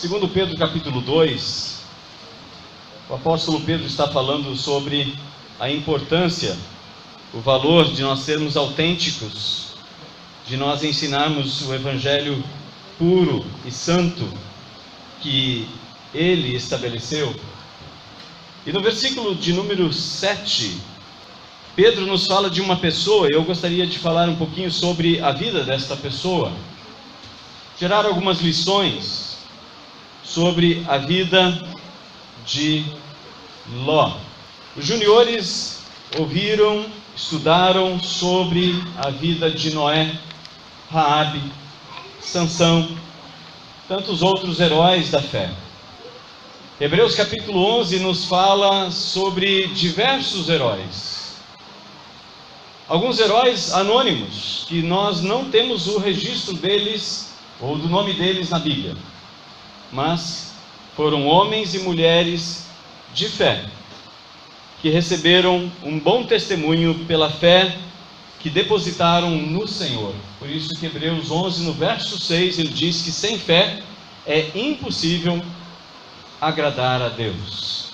Segundo Pedro capítulo 2, o apóstolo Pedro está falando sobre a importância, o valor de nós sermos autênticos, de nós ensinarmos o evangelho puro e santo que ele estabeleceu. E no versículo de número 7, Pedro nos fala de uma pessoa, e eu gostaria de falar um pouquinho sobre a vida desta pessoa, tirar algumas lições sobre a vida de Ló. Os juniores ouviram, estudaram sobre a vida de Noé, Raabe, Sansão, tantos outros heróis da fé. Hebreus capítulo 11 nos fala sobre diversos heróis. Alguns heróis anônimos, que nós não temos o registro deles, ou do nome deles na Bíblia. Mas foram homens e mulheres de fé, que receberam um bom testemunho pela fé que depositaram no Senhor. Por isso que Hebreus 11, no verso 6, ele diz que sem fé é impossível agradar a Deus.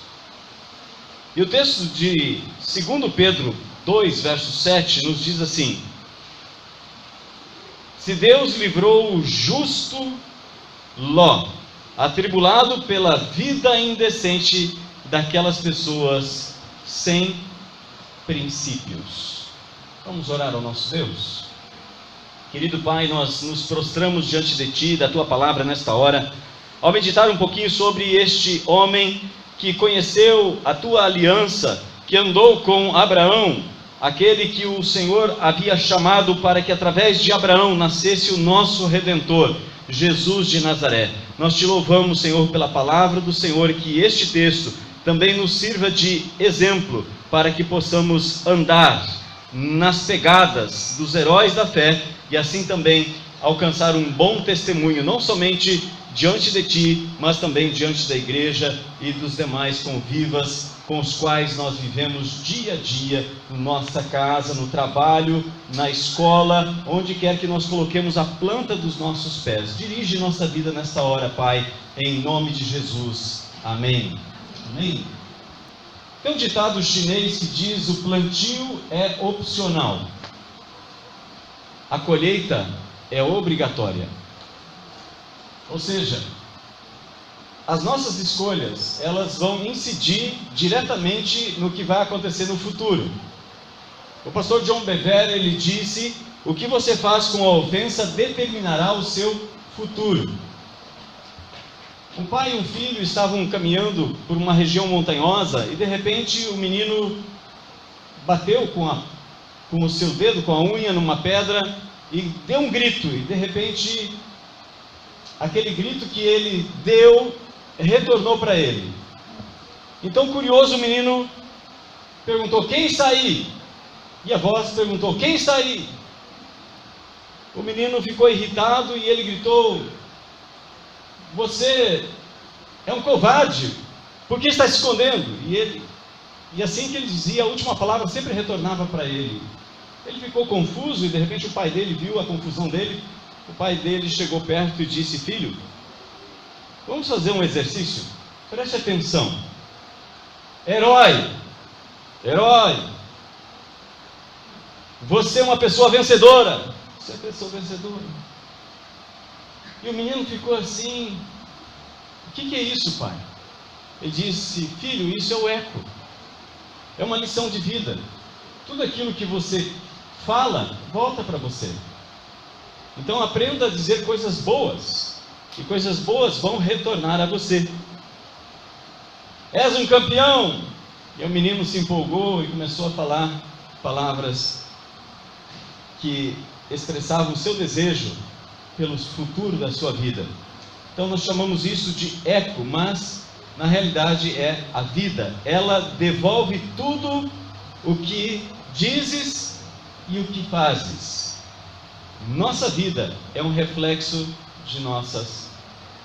E o texto de 2 Pedro 2, verso 7, nos diz assim: se Deus livrou o justo Ló, atribulado pela vida indecente daquelas pessoas sem princípios. Vamos orar ao nosso Deus. Querido Pai, nós nos prostramos diante de Ti, da Tua palavra nesta hora, ao meditar um pouquinho sobre este homem que conheceu a Tua aliança, que andou com Abraão, aquele que o Senhor havia chamado para que através de Abraão nascesse o nosso Redentor, Jesus de Nazaré. Nós te louvamos, Senhor, pela palavra do Senhor, que este texto também nos sirva de exemplo para que possamos andar nas pegadas dos heróis da fé e assim também alcançar um bom testemunho, não somente diante de Ti, mas também diante da igreja e dos demais convivas com os quais nós vivemos dia a dia, na nossa casa, no trabalho, na escola, onde quer que nós coloquemos a planta dos nossos pés. Dirige nossa vida nesta hora, Pai, em nome de Jesus. Amém. Amém. Tem um ditado chinês que diz: o plantio é opcional, a colheita é obrigatória. Ou seja, as nossas escolhas, elas vão incidir diretamente no que vai acontecer no futuro. O pastor John Bevere, ele disse: o que você faz com a ofensa determinará o seu futuro. Um pai e um filho estavam caminhando por uma região montanhosa e de repente o menino bateu com o seu dedo, com a unha, numa pedra e deu um grito, e de repente aquele grito que ele deu retornou para ele. Então, curioso, o menino perguntou: quem está aí? E a voz perguntou: quem está aí? O menino ficou irritado e ele gritou: você é um covarde, por que está se escondendo? E assim que ele dizia, a última palavra sempre retornava para ele. Ele ficou confuso e de repente o pai dele viu a confusão dele. O pai dele chegou perto e disse: filho, vamos fazer um exercício? Preste atenção. Herói, você é uma pessoa vencedora. Você é uma pessoa vencedora. E o menino ficou assim: o que é isso, pai? Ele disse: filho, isso é o eco. É uma lição de vida. Tudo aquilo que você fala, volta para você. Então aprenda a dizer coisas boas, e coisas boas vão retornar a você. És um campeão! E o menino se empolgou e começou a falar palavras que expressavam o seu desejo pelo futuro da sua vida. Então nós chamamos isso de eco, mas na realidade é a vida. Ela devolve tudo o que dizes e o que fazes. Nossa vida é um reflexo de nossas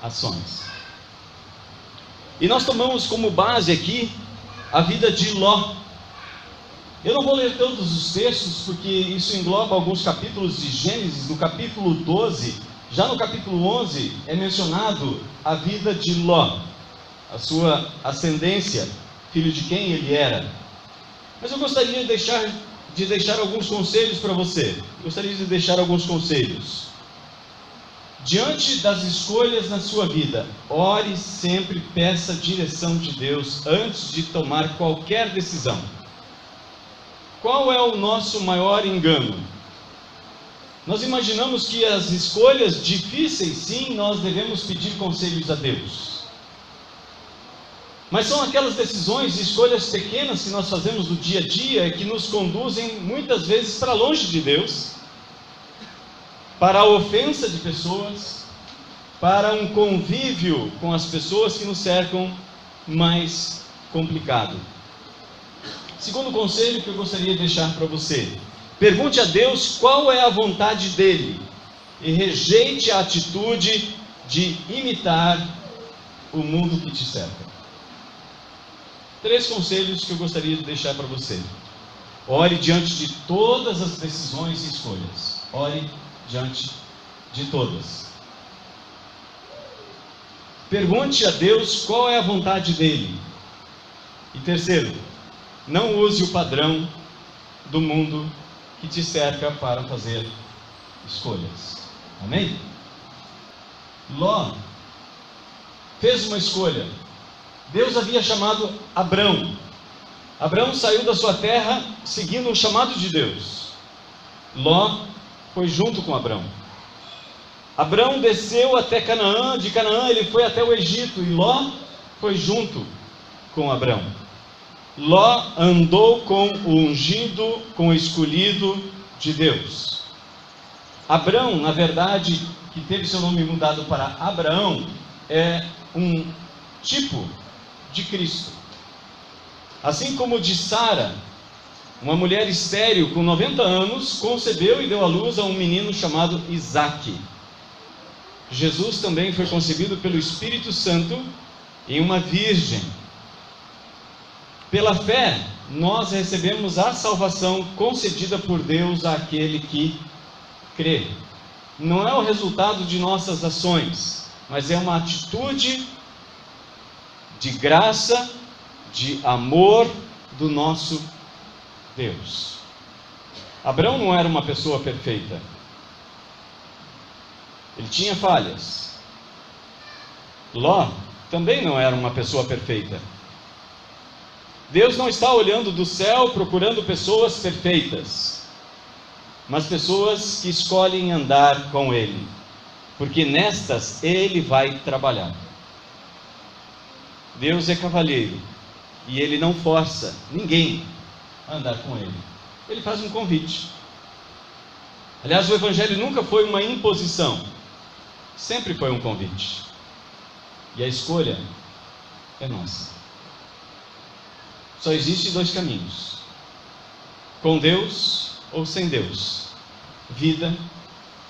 ações. E nós tomamos como base aqui a vida de Ló. Eu não vou ler todos os textos, porque isso engloba alguns capítulos de Gênesis. No capítulo 12, Já no capítulo 11 é mencionado a vida de Ló, a sua ascendência, filho de quem ele era. Mas eu gostaria de deixar alguns conselhos para você. Gostaria de deixar alguns conselhos. Diante das escolhas na sua vida, ore sempre, peça a direção de Deus antes de tomar qualquer decisão. Qual é o nosso maior engano? Nós imaginamos que as escolhas difíceis, sim, nós devemos pedir conselhos a Deus. Mas são aquelas decisões e escolhas pequenas que nós fazemos no dia a dia que nos conduzem muitas vezes para longe de Deus, para a ofensa de pessoas, para um convívio com as pessoas que nos cercam mais complicado. Segundo conselho que eu gostaria de deixar para você: pergunte a Deus qual é a vontade dele e rejeite a atitude de imitar o mundo que te cerca. 3 conselhos que eu gostaria de deixar para você. Ore diante de todas as decisões e escolhas. Ore diante de todas. Pergunte a Deus qual é a vontade dele. E terceiro, não use o padrão do mundo que te cerca para fazer escolhas. Amém? Ló fez uma escolha. Deus havia chamado Abrão. Abrão saiu da sua terra seguindo o chamado de Deus. Ló foi junto com Abrão. Abrão desceu até Canaã, de Canaã ele foi até o Egito, e Ló foi junto com Abrão. Ló andou com o ungido, com o escolhido de Deus. Abrão, na verdade, que teve seu nome mudado para Abraão, é um tipo de Cristo. Assim como de Sara, uma mulher estéril com 90 anos, concebeu e deu à luz a um menino chamado Isaque. Jesus também foi concebido pelo Espírito Santo em uma virgem. Pela fé, nós recebemos a salvação concedida por Deus àquele que crê. Não é o resultado de nossas ações, mas é uma atitude de graça, de amor do nosso Deus. Abraão não era uma pessoa perfeita. Ele tinha falhas. Ló também não era uma pessoa perfeita. Deus não está olhando do céu procurando pessoas perfeitas, mas pessoas que escolhem andar com Ele, porque nestas Ele vai trabalhar. Deus é cavalheiro e Ele não força ninguém a andar com Ele. Ele faz um convite. Aliás, o Evangelho nunca foi uma imposição, sempre foi um convite. E a escolha é nossa. Só existem 2 caminhos: com Deus ou sem Deus, vida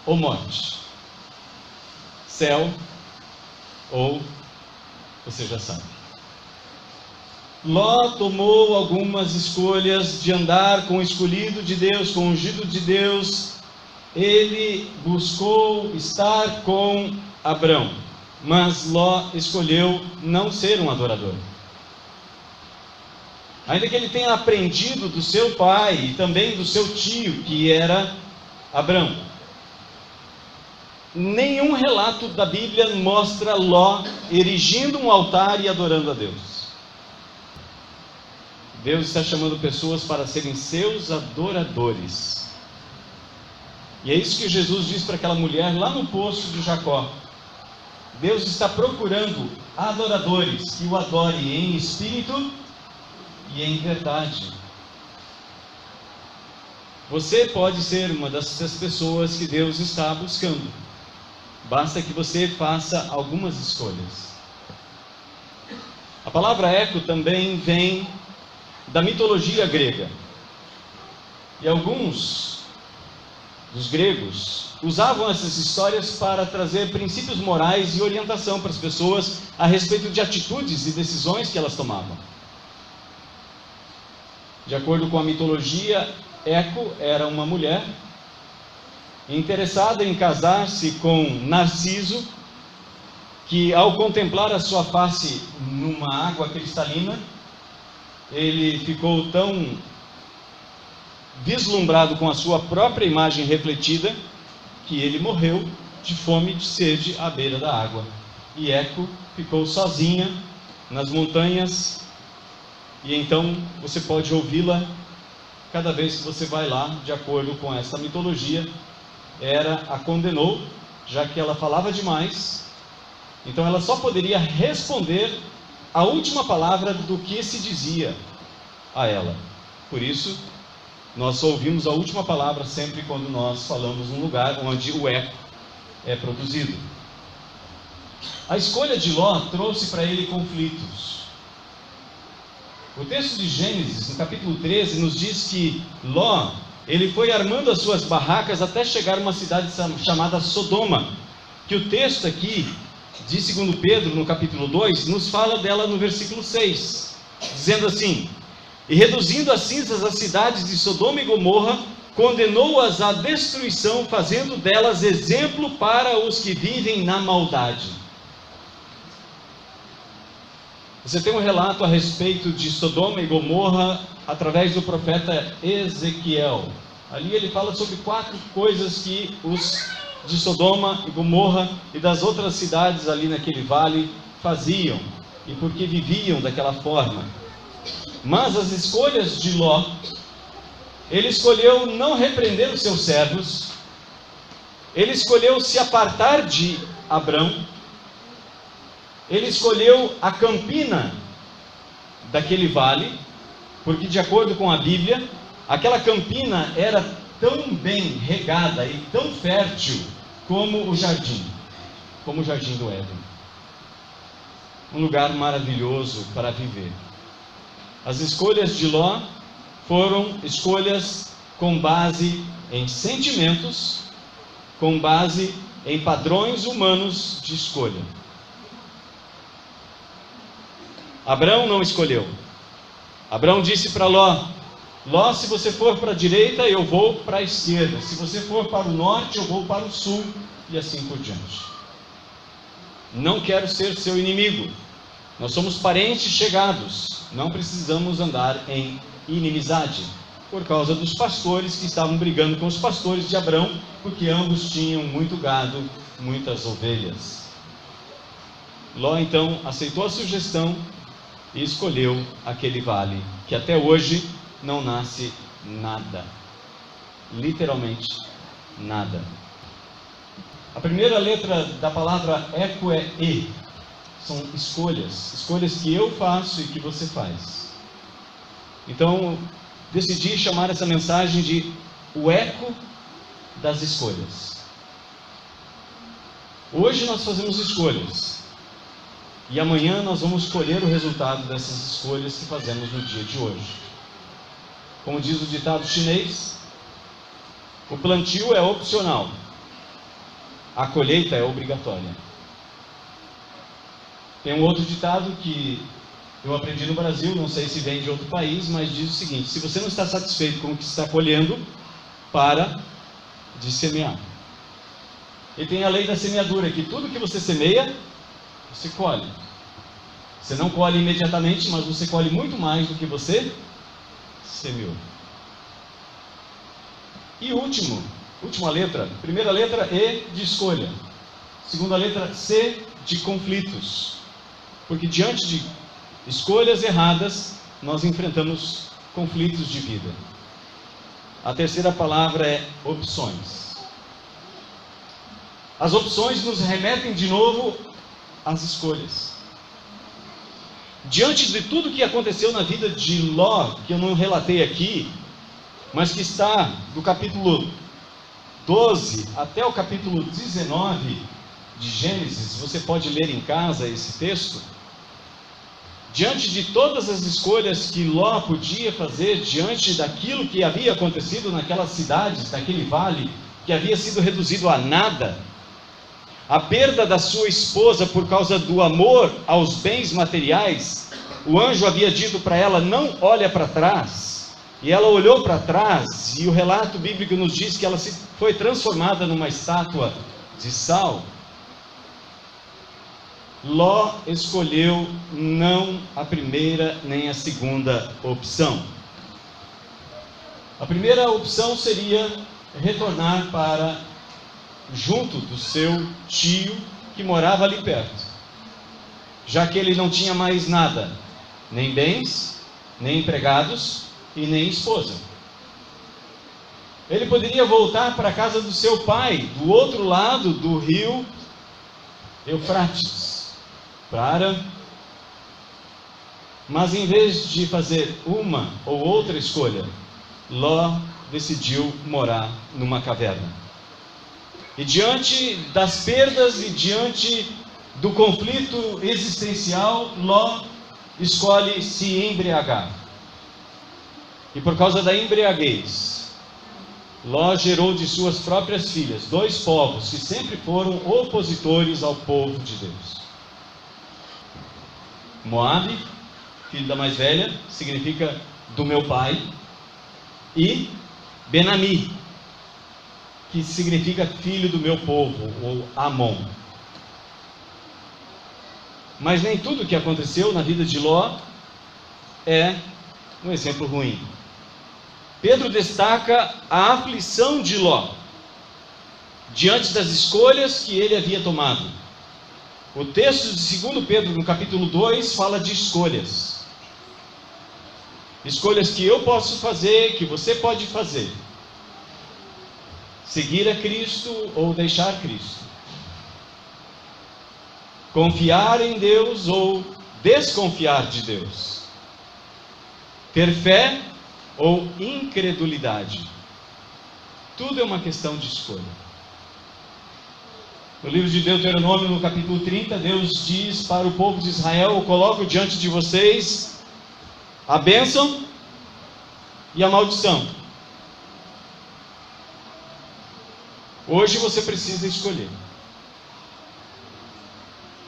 ou morte, céu ou você já sabe. Ló tomou algumas escolhas de andar com o escolhido de Deus, com o ungido de Deus. Ele buscou estar com Abrão, mas Ló escolheu não ser um adorador. Ainda que ele tenha aprendido do seu pai e também do seu tio, que era Abrão. Nenhum relato da Bíblia mostra Ló erigindo um altar e adorando a Deus. Deus está chamando pessoas para serem seus adoradores. E é isso que Jesus diz para aquela mulher lá no poço de Jacó. Deus está procurando adoradores que o adorem em espírito e em verdade. Você pode ser uma dessas pessoas que Deus está buscando. Basta que você faça algumas escolhas. A palavra eco também vem da mitologia grega. E alguns dos gregos usavam essas histórias para trazer princípios morais e orientação para as pessoas a respeito de atitudes e decisões que elas tomavam. De acordo com a mitologia, Eco era uma mulher interessada em casar-se com Narciso, que ao contemplar a sua face numa água cristalina, ele ficou tão deslumbrado com a sua própria imagem refletida, que ele morreu de fome e de sede à beira da água. E Eco ficou sozinha nas montanhas, e então você pode ouvi-la cada vez que você vai lá, de acordo com essa mitologia. Hera a condenou, já que ela falava demais, então ela só poderia responder a última palavra do que se dizia a ela. Por isso, nós ouvimos a última palavra sempre quando nós falamos num lugar onde o eco é produzido. A escolha de Ló trouxe para ele conflitos. O texto de Gênesis, no capítulo 13, nos diz que Ló, ele foi armando as suas barracas até chegar a uma cidade chamada Sodoma, que o texto aqui de 2 Pedro, no capítulo 2, nos fala dela no versículo 6, dizendo assim: e reduzindo a cinzas as cidades de Sodoma e Gomorra, condenou-as à destruição, fazendo delas exemplo para os que vivem na maldade. Você tem um relato a respeito de Sodoma e Gomorra através do profeta Ezequiel. Ali ele fala sobre 4 coisas que os de Sodoma e Gomorra e das outras cidades ali naquele vale faziam, e porque viviam daquela forma. Mas as escolhas de Ló, ele escolheu não repreender os seus servos, ele escolheu se apartar de Abrão, ele escolheu a campina daquele vale, porque de acordo com a Bíblia, aquela campina era tão bem regada e tão fértil como o jardim do Éden. Um lugar maravilhoso para viver. As escolhas de Ló foram escolhas com base em sentimentos, com base em padrões humanos de escolha. Abrão não escolheu. Abrão disse para Ló: Ló, se você for para a direita, eu vou para a esquerda. Se você for para o norte, eu vou para o sul. E assim por diante. Não quero ser seu inimigo. Nós somos parentes chegados. Não precisamos andar em inimizade. Por causa dos pastores que estavam brigando com os pastores de Abrão, porque ambos tinham muito gado, muitas ovelhas. Ló então aceitou a sugestão e escolheu aquele vale, que até hoje não nasce nada, literalmente nada. A primeira letra da palavra eco é E, são escolhas que eu faço e que você faz. Então, decidi chamar essa mensagem de o eco das escolhas. Hoje nós fazemos escolhas, e amanhã nós vamos colher o resultado dessas escolhas que fazemos no dia de hoje. Como diz o ditado chinês, o plantio é opcional, a colheita é obrigatória. Tem um outro ditado que eu aprendi no Brasil, não sei se vem de outro país, mas diz o seguinte: se você não está satisfeito com o que está colhendo, para de semear. E tem a lei da semeadura, que tudo que você semeia, você colhe. Você não colhe imediatamente, mas você colhe muito mais do que você semeou. E última letra, primeira letra E de escolha, segunda letra C de conflitos, porque diante de escolhas erradas, nós enfrentamos conflitos de vida. A terceira palavra é opções. As opções nos remetem de novo às escolhas. Diante de tudo que aconteceu na vida de Ló, que eu não relatei aqui, mas que está do capítulo 12 até o capítulo 19 de Gênesis, você pode ler em casa esse texto. Diante de todas as escolhas que Ló podia fazer, diante daquilo que havia acontecido naquelas cidades, naquele vale, que havia sido reduzido a nada, a perda da sua esposa por causa do amor aos bens materiais, o anjo havia dito para ela: não olha para trás, e ela olhou para trás, e o relato bíblico nos diz que ela foi transformada numa estátua de sal. Ló escolheu não a primeira nem a segunda opção. A primeira opção seria retornar para junto do seu tio que morava ali perto, já que ele não tinha mais nada, nem bens, nem empregados e nem esposa. Ele poderia voltar para a casa do seu pai, do outro lado do rio Eufrates, mas em vez de fazer uma ou outra escolha, Ló decidiu morar numa caverna. E diante das perdas e diante do conflito existencial, Ló escolhe se embriagar. E por causa da embriaguez, Ló gerou de suas próprias filhas 2 povos que sempre foram opositores ao povo de Deus. Moabe, filho da mais velha, significa do meu pai, e Benami, que significa filho do meu povo, ou Amon. Mas nem tudo o que aconteceu na vida de Ló é um exemplo ruim. Pedro destaca a aflição de Ló diante das escolhas que ele havia tomado. O texto de 2 Pedro, no capítulo 2, fala de escolhas. Escolhas que eu posso fazer, que você pode fazer. Seguir a Cristo ou deixar Cristo. Confiar em Deus ou desconfiar de Deus. Ter fé ou incredulidade. Tudo é uma questão de escolha. No livro de Deuteronômio, no capítulo 30, Deus diz para o povo de Israel: eu coloco diante de vocês a bênção e a maldição. Hoje você precisa escolher.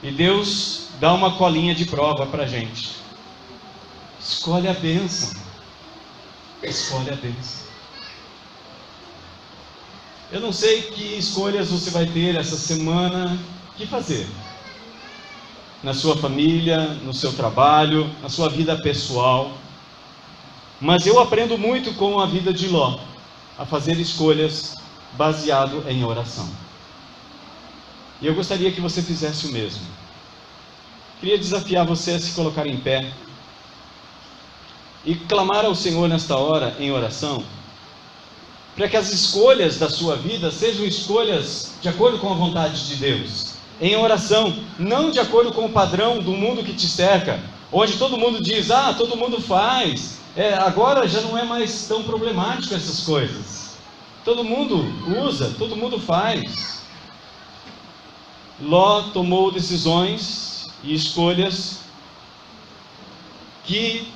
E Deus dá uma colinha de prova para a gente. Escolhe a bênção. Escolhe a bênção. Eu não sei que escolhas você vai ter essa semana, o que fazer? Na sua família, no seu trabalho, na sua vida pessoal. Mas eu aprendo muito com a vida de Ló, a fazer escolhas baseado em oração. E eu gostaria que você fizesse o mesmo. Queria desafiar você a se colocar em pé e clamar ao Senhor nesta hora em oração, para que as escolhas da sua vida sejam escolhas de acordo com a vontade de Deus, em oração, não de acordo com o padrão do mundo que te cerca, onde todo mundo diz: todo mundo faz, agora já não é mais tão problemático essas coisas, todo mundo usa, todo mundo faz. Ló tomou decisões e escolhas que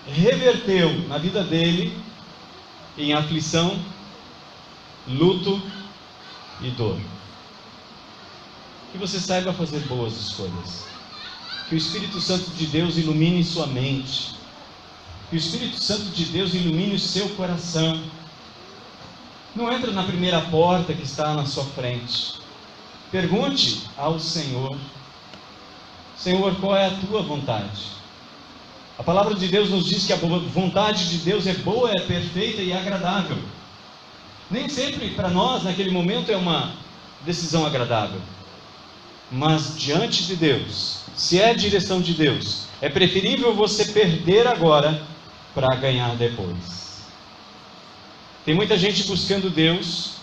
reverteu na vida dele em aflição, luto e dor. Que você saiba fazer boas escolhas. Que o Espírito Santo de Deus ilumine sua mente. Que o Espírito Santo de Deus ilumine o seu coração. Não entra na primeira porta que está na sua frente. Pergunte ao Senhor: Senhor, qual é a tua vontade? A palavra de Deus nos diz que a vontade de Deus é boa, é perfeita e agradável. Nem sempre para nós, naquele momento, é uma decisão agradável. Mas diante de Deus, se é a direção de Deus, é preferível você perder agora para ganhar depois. Tem muita gente buscando Deus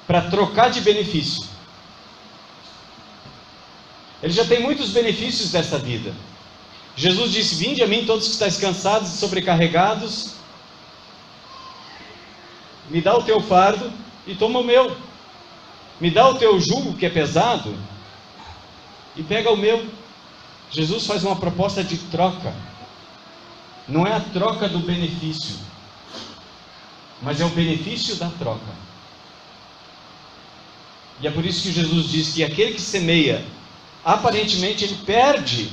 para trocar de benefício. Ele já tem muitos benefícios dessa vida. Jesus disse: vinde a mim todos que estáis cansados e sobrecarregados, me dá o teu fardo e toma o meu. Me dá o teu jugo que é pesado e pega o meu. Jesus faz uma proposta de troca. Não é a troca do benefício, mas é o benefício da troca. E é por isso que Jesus diz que aquele que semeia, aparentemente ele perde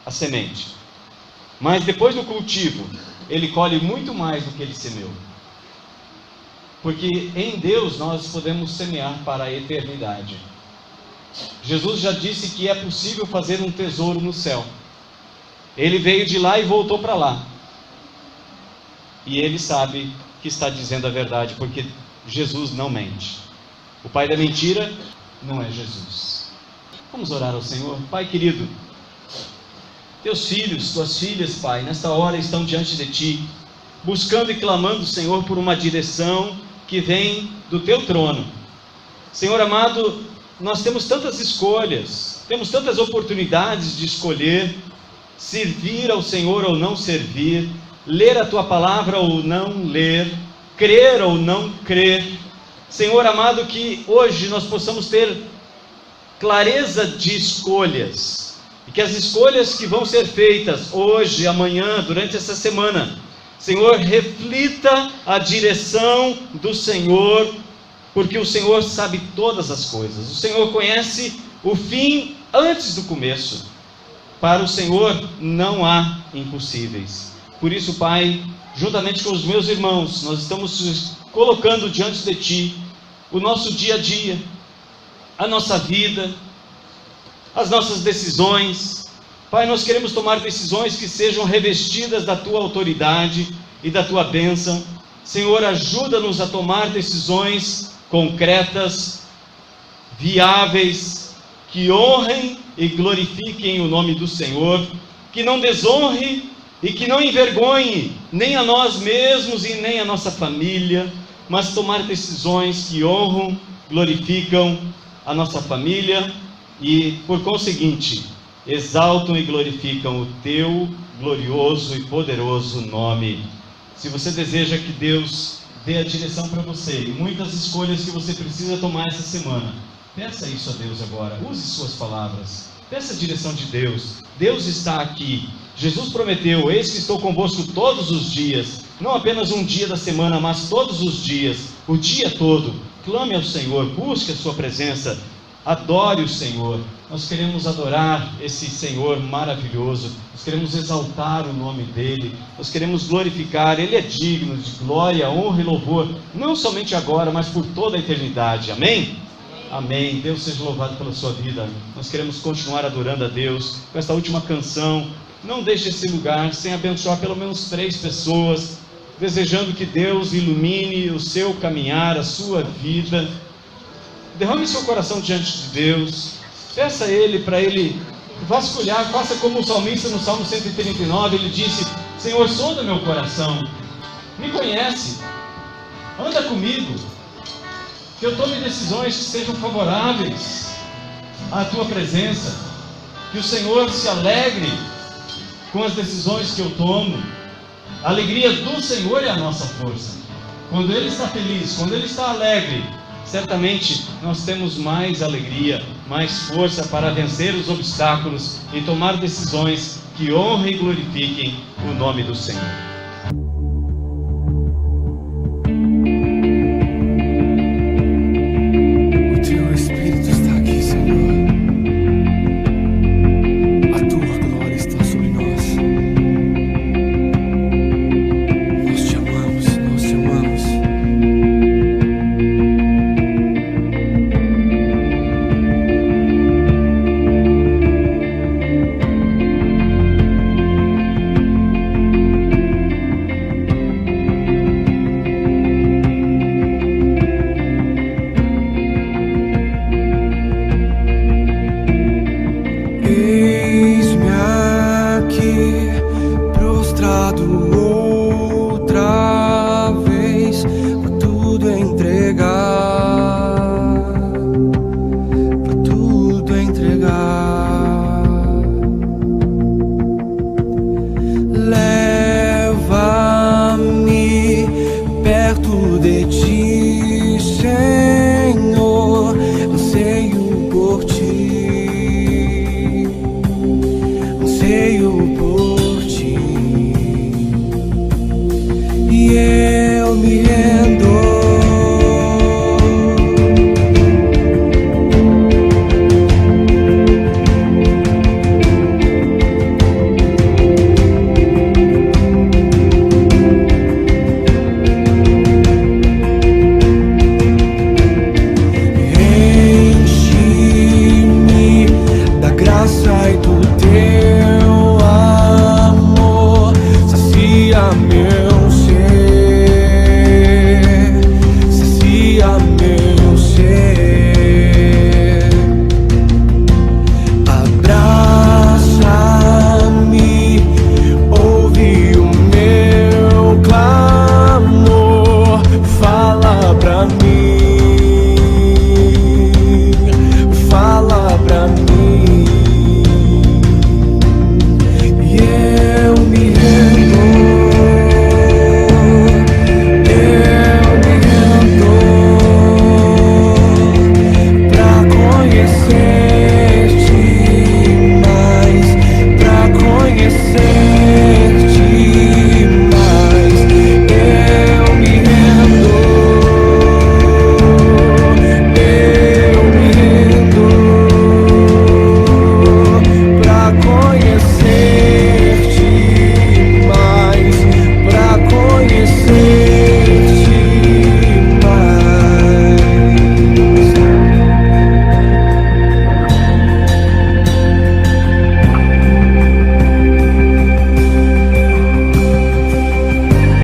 a semente, mas depois do cultivo, ele colhe muito mais do que ele semeou. Porque em Deus nós podemos semear para a eternidade. Jesus já disse que é possível fazer um tesouro no céu. Ele veio de lá e voltou para lá. E ele sabe que está dizendo a verdade, porque Jesus não mente. O pai da mentira não é Jesus. Vamos orar ao Senhor. Pai querido, teus filhos, tuas filhas, Pai, nesta hora estão diante de Ti, buscando e clamando, Senhor, por uma direção que vem do Teu trono. Senhor amado, nós temos tantas escolhas, temos tantas oportunidades de escolher, servir ao Senhor ou não servir, ler a Tua palavra ou não ler, crer ou não crer. Senhor amado, que hoje nós possamos ter clareza de escolhas, e que as escolhas que vão ser feitas hoje, amanhã, durante essa semana, Senhor, reflita a direção do Senhor, porque o Senhor sabe todas as coisas. O Senhor conhece o fim antes do começo. Para o Senhor não há impossíveis. Por isso, Pai, juntamente com os meus irmãos, nós estamos colocando diante de Ti o nosso dia a dia, a nossa vida, as nossas decisões. Pai, nós queremos tomar decisões que sejam revestidas da Tua autoridade e da Tua bênção. Senhor, ajuda-nos a tomar decisões concretas, viáveis, que honrem e glorifiquem o nome do Senhor, que não desonre e que não envergonhe nem a nós mesmos e nem a nossa família, mas tomar decisões que honram, glorificam a nossa família e, por conseguinte, exaltam e glorificam o Teu glorioso e poderoso nome. Se você deseja que Deus dê a direção para você e muitas escolhas que você precisa tomar essa semana, peça isso a Deus agora. Use suas palavras, peça a direção de Deus. Deus está aqui. Jesus prometeu: eis que estou convosco todos os dias, não apenas um dia da semana, mas todos os dias, o dia todo. Clame ao Senhor, busque a sua presença, adore o Senhor. Nós queremos adorar esse Senhor maravilhoso, nós queremos exaltar o nome dEle, nós queremos glorificar. Ele é digno de glória, honra e louvor, não somente agora, mas por toda a eternidade. Amém? Amém. Deus seja louvado pela sua vida. Nós queremos continuar adorando a Deus com esta última canção. Não deixe esse lugar sem abençoar pelo menos 3 pessoas, desejando que Deus ilumine o seu caminhar, a sua vida. Derrame seu coração diante de Deus, peça a Ele para Ele vasculhar. Faça como o salmista no Salmo 139, ele disse: Senhor, sonda meu coração, me conhece, anda comigo, que eu tome decisões que sejam favoráveis à Tua presença, que o Senhor se alegre com as decisões que eu tomo. A alegria do Senhor é a nossa força. Quando Ele está feliz, quando Ele está alegre, certamente nós temos mais alegria, mais força para vencer os obstáculos e tomar decisões que honrem e glorifiquem o nome do Senhor.